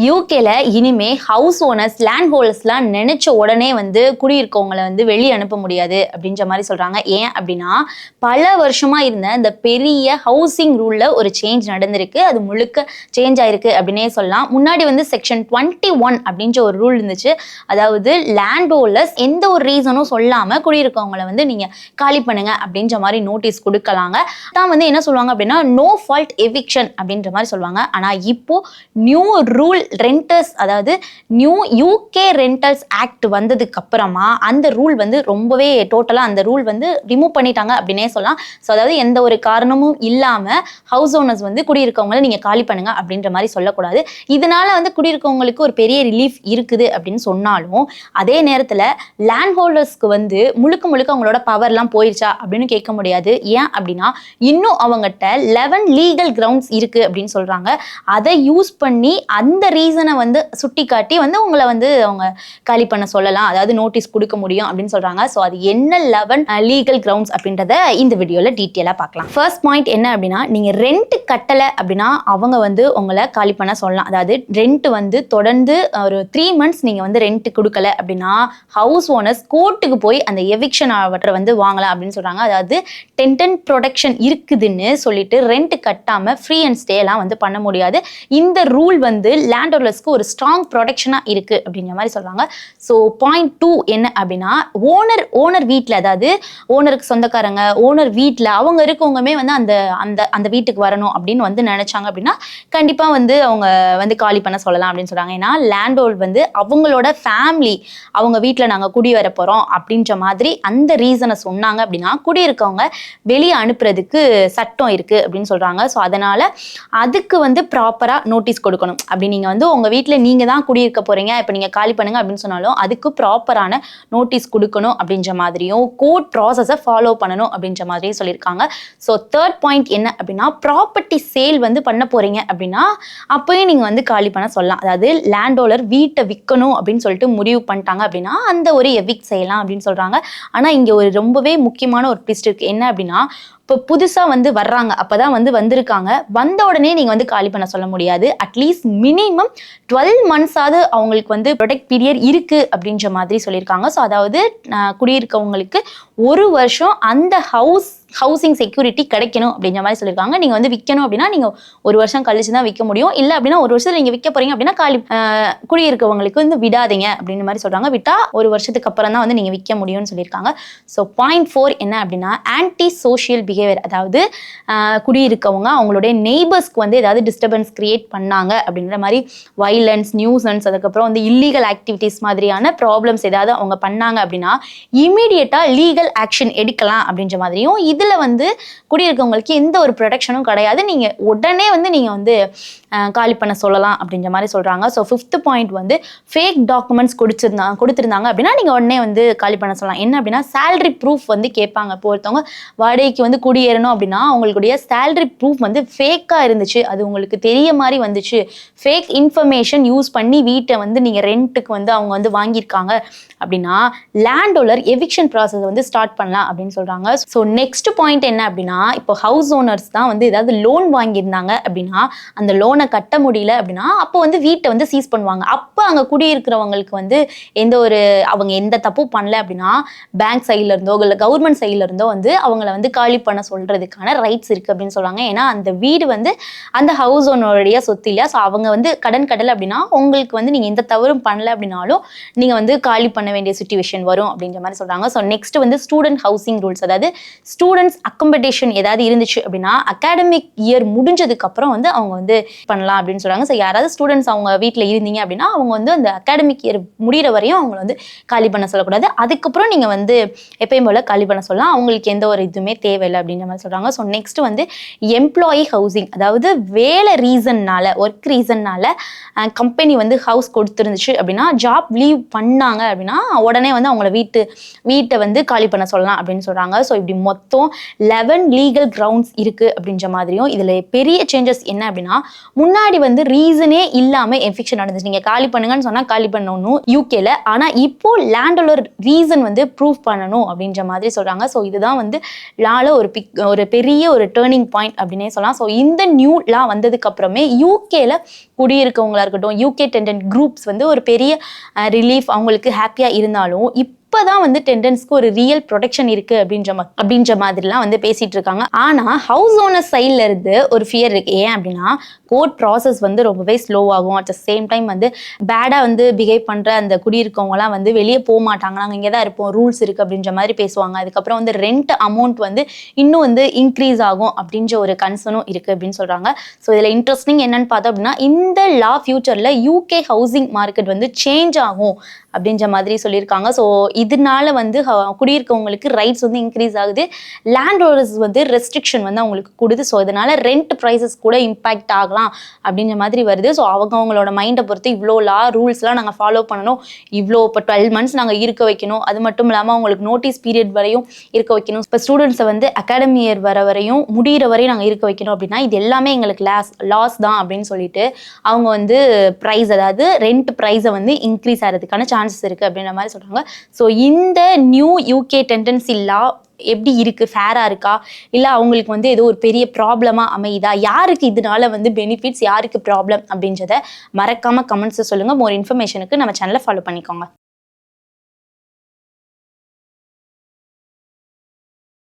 யூகேல இனிமே house owners land ஹோல்டர்ஸ்லாம் நினைச்ச உடனே வந்து குடியிருக்கவங்களை வந்து வெளியே அனுப்ப முடியாது அப்படின்ற மாதிரி சொல்றாங்க. ஏன் அப்படின்னா பல வருஷமா இருந்த இந்த பெரிய ஹவுசிங் ரூல்ல ஒரு சேஞ்ச் நடந்திருக்கு. அது முழுக்க சேஞ்ச் ஆயிருக்கு அப்படின்னே சொல்லலாம். முன்னாடி வந்து செக்ஷன் 21 அப்படின்ற ஒரு ரூல் இருந்துச்சு. அதாவது லேண்ட் ஹோல்டர்ஸ் எந்த ஒரு ரீசனும் சொல்லாம குடியிருக்கவங்களை வந்து நீங்க காலி பண்ணுங்க அப்படின்ற மாதிரி நோட்டீஸ் கொடுக்கலாங்க. தான் வந்து என்ன சொல்லுவாங்க அப்படின்னா நோ ஃபால்ட் எவிக்ஷன் அப்படின்ற மாதிரி சொல்லுவாங்க. ஆனா இப்போ நியூ ரூல் ரெண்டர்ஸ், அதாவது நியூ யூகே ரெண்டல்ஸ் ஆக்ட் வந்ததுக்கு அப்புறமா அந்த ரூல் வந்து ரொம்பவே டோட்டலா அந்த ரூல் வந்து ரிமூவ் பண்ணிட்டாங்க அப்படின்னே சொல்லலாம். ஸோ அதாவது எந்த ஒரு காரணமும் இல்லாம ஹவுஸ் ஓனர்ஸ் வந்து குடியிருக்கவங்களை நீங்க காலி பண்ணுங்க அப்படின்ற மாதிரி சொல்லக்கூடாது. இதனால வந்து குடியிருக்கவங்களுக்கு ஒரு பெரிய ரிலீஃப் இருக்குது அப்படின்னு சொன்னாலும் அதே நேரத்துல லேண்ட் ஹோல்டர்ஸ்க்கு வந்து முழுக்க முழுக்க அவங்களோட பவர்லாம் போயிருச்சா அப்படின்னு கேட்க முடியாது. ஏன் அப்படின்னா இன்னும் அவங்ககிட்ட 11 லீகல் கிரவுண்ட்ஸ் இருக்கு அப்படின்னு சொல்றாங்க. அதை யூஸ் பண்ணி அந்த ரீசனை வந்து சுட்டி காட்டி வந்து உங்களை வந்து அவங்க காலி பண்ண சொல்லலாம், அதாவது நோட்டீஸ் கொடுக்க முடியும் அப்படின்னு சொல்றாங்க. ஸோ அது என்ன 11 லீகல் கிரவுண்ட்ஸ் அப்படின்றத இந்த வீடியோல டீட்டெயிலா பார்க்கலாம். ஃபர்ஸ்ட் பாயிண்ட் என்ன அப்படின்னா, நீங்க ரெண்ட் கட்டல அப்படின்னா அவங்க வந்து உங்களை காலி பண்ண சொல்லலாம். அதாவது ரெண்ட் வந்து தொடர்ந்து ஒரு 3 months நீங்க வந்து ரெண்ட் கொடுக்கல அப்படின்னா ஹவுஸ் ஓனர்ஸ் கோர்ட்டுக்கு போய் அந்த எவிக்ஷன் ஆர்டரை வந்து வாங்கலாம் அப்படின்னு சொல்றாங்க. அதாவது டென்டன்ட் ப்ரொடெக்ஷன் இருக்குதுன்னு சொல்லிட்டு ரெண்ட் கட்டாம ஃப்ரீ அண்ட் ஸ்டே எல்லாம் வந்து பண்ண முடியாது. இந்த ரூல் வந்து லேண்ட் ஓனர்ஸ்க்கு ஒரு ஸ்ட்ராங் ப்ரொடெக்ஷனா இருக்கு அப்படின்ற மாதிரி சொல்றாங்க. ஸோ பாயிண்ட் 2 என்ன அப்படின்னா, ஓனர் வீட்டில், அதாவது ஓனருக்கு சொந்தக்காரங்க ஓனர் வீட்டில் அவங்க இருக்கவங்கமே வந்து அந்த அந்த அந்த வீட்டுக்கு வரணும் அப்படின்னு வந்து நினைச்சாங்க அப்படின்னா கண்டிப்பா வந்து அவங்க வந்து காலி பண்ண சொல்லலாம் அப்படின்னு சொல்றாங்க. ஏன்னா லேண்ட் ஹோல்ட் வந்து அவங்களோட ஃபேமிலி, அவங்க வீட்டில் நாங்கள் குடி வர போறோம் அப்படின்ற மாதிரி அந்த ரீசனை சொன்னாங்க அப்படின்னா குடியிருக்கவங்க வெளியே அனுப்புறதுக்கு சட்டம் இருக்கு அப்படின்னு சொல்றாங்க. ஸோ அதனால அதுக்கு வந்து ப்ராப்பரா நோட்டீஸ் கொடுக்கணும். அப்படி நீங்க வந்து உங்க வீட்டில் நீங்க தான் குடியிருக்க போறீங்க, இப்போ நீங்க காலி பண்ணுங்க அப்படின்னு சொன்னாலும் அதுக்கு ப்ராப்பரான நோட்டீஸ் கொடுக்கணும் அப்படின்ற மாதிரியும் கோர்ட் ப்ராசஸை ஃபாலோ பண்ணணும் அப்படின்ற மாதிரியும் சொல்லியிருக்காங்க. ஸோ தேர்ட் பாயிண்ட் என்ன அப்படின்னா, ப்ராப்பர்ட்டி சேல் வந்து பண்ண போறீங்க அப்படின்னா அப்பயும் நீங்க வந்து காலி பண்ண சொல்லலாம். அதாவது லேண்ட் ஓனர் வீட்டை விற்கணும் அப்படின்னு சொல்லிட்டு முடிவு பண்ணிட்டாங்க அப்படின்னா அந்த ஒரு எவிக்ட் செய்யலாம் அப்படின்னு சொல்றாங்க. ஆனா இங்க ஒரு ரொம்பவே முக்கியமான ஒரு ட்விஸ்ட் இருக்கு. என்ன அப்படின்னா, இப்போ புதுசாக வந்து வர்றாங்க, அப்போதான் வந்து வந்திருக்காங்க, வந்த உடனே நீங்கள் வந்து காலி பண்ண சொல்ல முடியாது. அட்லீஸ்ட் மினிமம் 12 months அவங்களுக்கு வந்து ப்ரொடெக்ட் பீரியட் இருக்குது அப்படின்ற மாதிரி சொல்லியிருக்காங்க. ஸோ அதாவது குடியிருக்கவங்களுக்கு 1 வருஷம் அந்த ஹவுசிங் செக்யூரிட்டி கிடைக்கணும் அப்படின்ற மாதிரி சொல்லியிருக்காங்க. நீங்கள் வந்து விற்கணும் அப்படின்னா நீங்கள் 1 வருஷம் கழிச்சு தான் விற்க முடியும். இல்லை அப்படின்னா 1 வருஷத்தில் நீங்கள் விற்க போறீங்க அப்படின்னா குடியிருக்கவங்களுக்கு வந்து விடாதீங்க அப்படின்ற மாதிரி சொல்கிறாங்க. விட்டா 1 வருஷத்துக்கு அப்புறம் தான் வந்து நீங்கள் விற்க முடியும்னு சொல்லியிருக்காங்க. ஸோ பாயிண்ட் 4 என்ன அப்படின்னா, ஆன்டி சோஷியல் பிஹேவியர், அதாவது குடியிருக்கவங்க அவங்களுடைய நெய்பர்ஸ்க்கு வந்து ஏதாவது டிஸ்டர்பன்ஸ் கிரியேட் பண்ணாங்க அப்படின்ற மாதிரி வைலன்ஸ், நியூசன்ஸ், அதுக்கப்புறம் வந்து இல்லீகல் ஆக்டிவிட்டிஸ் மாதிரியான ப்ராப்ளம்ஸ் ஏதாவது அவங்க பண்ணாங்க அப்படின்னா இமீடியட்டாக லீகல் ஆக்ஷன் எடுக்கலாம் அப்படின்ற மாதிரியும், இதுல வந்து குடியிருக்கவங்களுக்கு எந்த ஒரு ப்ரொடெக்ஷனும் கிடையாது, நீங்க உடனே வந்து நீங்க வந்து காலி பண்ண சொல்லலாம் அப்படின்ற மாதிரி சொல்றாங்க. ஸோ 5th பாயிண்ட் வந்து ஃபேக் டாக்குமெண்ட்ஸ் கொடுத்துருந்தாங்க அப்படின்னா நீங்க உடனே வந்து காலி பண்ண சொல்லலாம். என்ன அப்படின்னா, சேலரி ப்ரூஃப் வந்து கேட்பாங்க. இப்போ ஒருத்தவங்க வாடகைக்கு வந்து குடியேறணும் அப்படின்னா அவங்களுடைய சேலரி ப்ரூஃப் வந்து ஃபேக்கா இருந்துச்சு, அது உங்களுக்கு தெரிய மாதிரி வந்துச்சு, ஃபேக் இன்ஃபர்மேஷன் யூஸ் பண்ணி வீட்டை வந்து நீங்க ரெண்ட்டுக்கு வந்து அவங்க வந்து வாங்கியிருக்காங்க அப்படின்னா லேண்ட் ஓனர் எவிக்ஷன் ப்ராசஸ் வந்து ஸ்டார்ட் பண்ணலாம் அப்படின்னு சொல்றாங்க. ஸோ நெக்ஸ்ட் பாயிண்ட் என்ன அப்படின்னா, இப்போ ஹவுஸ் ஓனர்ஸ் தான் வந்து ஏதாவது லோன் வாங்கியிருந்தாங்க அப்படின்னா அந்த லோனை கட்ட முடியல அப்படின்னா அப்போ வந்து வீட்டை வந்து சீஸ் பண்ணுவாங்க. அப்போ அங்கே குடியிருக்கிறவங்களுக்கு வந்து அவங்க எந்த தப்பும் பண்ணல அப்படின்னா பேங்க் சைட்ல இருந்தோ இல்லை கவர்மெண்ட் சைட்ல இருந்தோ வந்து அவங்கள வந்து காலி பண்ண சொல்றதுக்கான ரைட்ஸ் இருக்கு அப்படின்னு சொல்றாங்க. ஏன்னா அந்த வீடு வந்து அந்த ஹவுஸ் ஓனருடைய சொத்து இல்லையா. ஸோ அவங்க வந்து கடன் கடலை அப்படின்னா உங்களுக்கு வந்து நீங்க எந்த தவறும் பண்ணல அப்படின்னாலும் நீங்க வந்து காலி பண்ண வேண்டிய சிச்சுவேஷன் வரும் அப்படின்ற மாதிரி சொல்றாங்க. ஸோ நெக்ஸ்ட் வந்து ஸ்டூடெண்ட் ஹவுசிங் ரூல்ஸ், அதாவது ஸ்டூடெண்ட்ஸ் அக்கமடேஷன் ஏதாவது இருந்துச்சு அப்படின்னா அகாடமிக் இயர் முடிஞ்சதுக்கு அப்புறம் வந்து அவங்க வந்து பண்ணலாம் அப்படின்னு சொல்றாங்க. ஸோ யாராவது ஸ்டூடெண்ட்ஸ் அவங்க வீட்டில் இருந்தீங்க அப்படின்னா அவங்க வந்து அந்த அகாடமிக் இயர் முடிகிற வரையும் அவங்க வந்து காலி பண்ண சொல்லக்கூடாது. அதுக்கப்புறம் நீங்க வந்து எப்பயும் போல காலி பண்ண சொல்லலாம், அவங்களுக்கு எந்த ஒரு இதுவுமே தேவையில்லை அப்படின்ற மாதிரி சொல்றாங்க. ஸோ நெக்ஸ்ட் வந்து எம்ப்ளாயி ஹவுசிங், அதாவது வேலை ரீசன்னால, ஒர்க் ரீசன்னால கம்பெனி வந்து ஹவுஸ் கொடுத்துருந்துச்சு அப்படின்னா ஜாப் லீவ் பண்ணாங்க அப்படின்னா உடனே வந்து அவங்கள வீட்டை வந்து காலி பண்ண சொல்லலாம் அப்படின்னு சொல்றாங்க. ஸோ இப்படி மொத்தம் 11 லீகல் கிரவுண்ட்ஸ் இருக்கு அப்படின்ற மாதிரியும், இதுல பெரிய சேஞ்சஸ் என்ன அப்படின்னா முன்னாடி வந்து ரீசனே இல்லாம எவிக்ஷன் நடந்துச்சு. நீங்க காலி பண்ணுங்கன்னு சொன்னா காலி பண்ணணும் யூகேல. ஆனா இப்போ லேண்டோட ரீசன் வந்து ப்ரூவ் பண்ணணும் அப்படின்ற மாதிரி சொல்றாங்க. ஸோ இதுதான் வந்து லால ஒரு பெரிய ஒரு டேர்னிங் பாயிண்ட் அப்படின்னே சொல்லலாம். ஸோ இந்த நியூ லா வந்ததுக்கு அப்புறமே யூகேல குடியிருக்கவங்களா இருக்கட்டும், யூகே டெண்டன்ட் குரூப்ஸ் வந்து ஒரு பெரிய ரிலீஃப், அவங்களுக்கு ஹாப்பியா இருந்தாலும் இப்பதான் வந்து டெண்டன்ஸ்க்கு ஒரு ரியல் ப்ரொடெக்ஷன் இருக்கு அப்படின்ற மாதிரிலாம் வந்து பேசிட்டு இருக்காங்க. ஆனா ஹவுஸ் ஓனர் சைட்ல இருந்து ஒரு ஃபியர் இருக்கு. ஏன் அப்படின்னா கோர்ட் ப்ராசஸ் வந்து ரொம்பவே ஸ்லோ ஆகும். அட் த சேம் டைம் வந்து பேடா வந்து பிஹேவ் பண்ற அந்த குடியிருக்கவங்கலாம் வந்து வெளியே போக மாட்டாங்க, நாங்கள் இங்கே தான் இருப்போம், ரூல்ஸ் இருக்கு அப்படின்ற மாதிரி பேசுவாங்க. அதுக்கப்புறம் வந்து ரெண்ட் அமௌண்ட் வந்து இன்னும் வந்து இன்க்ரீஸ் ஆகும் அப்படின்ற ஒரு கன்சர்னும் இருக்கு அப்படின்னு சொல்றாங்க. ஸோ இதில் இன்ட்ரெஸ்டிங் என்னன்னு பார்த்தோம் அப்படின்னா இந்த லா ஃபியூச்சர்ல யூகே ஹவுசிங் மார்க்கெட் வந்து சேஞ்ச் ஆகும் அப்படின்ற மாதிரி சொல்லியிருக்காங்க. ஸோ இதனால வந்து குடியிருக்கவங்களுக்கு ரைட்ஸ் வந்து இன்க்ரீஸ் ஆகுது, லேண்ட் ஓனர்ஸ் வந்து ரெஸ்ட்ரிக்ஷன் வந்து அவங்களுக்கு கொடுது. ஸோ இதனால ரெண்ட் ப்ரைஸஸ் கூட இம்பாக்ட் ஆகலாம் அப்படின்ற மாதிரி வருது. ஸோ அவங்களோட மைண்டை பொறுத்து இவ்வளோ லா ரூல்ஸ்லாம் நாங்கள் ஃபாலோ பண்ணணும், இவ்வளோ இப்போ 12 months நாங்கள் இருக்க வைக்கணும், அது மட்டும் இல்லாமல் அவங்களுக்கு நோட்டீஸ் பீரியட் வரையும் இருக்க வைக்கணும், இப்போ ஸ்டூடெண்ட்ஸை வந்து அகாடமி இயர் வரையும் முடிகிற வரையும் நாங்கள் இருக்க வைக்கணும் அப்படின்னா இது எல்லாமே எங்களுக்கு லாஸ் தான் அப்படின்னு சொல்லிட்டு அவங்க வந்து ப்ரைஸ், அதாவது ரெண்ட் ப்ரைஸை வந்து இன்க்ரீஸ் ஆகிறதுக்கான சான்சஸ் இருக்குது அப்படின்ற மாதிரி சொல்கிறாங்க. ஸோ இந்த நியூ யூகே டெண்டன்சி லா எப்படி இருக்கு, ஃபேரா இருக்கா, இல்லை அவங்களுக்கு வந்து ஏதோ ஒரு பெரிய ப்ராப்ளமா அமையுதா, யாருக்கு இதனால வந்து பெனிஃபிட்ஸ், யாருக்கு ப்ராப்ளம் அப்படின்றத மறக்காம கமெண்ட்ஸ் சொல்லுங்க. மோர் இன்ஃபர்மேஷனுக்கு நம்ம சேனலை ஃபாலோ பண்ணிக்கோங்க.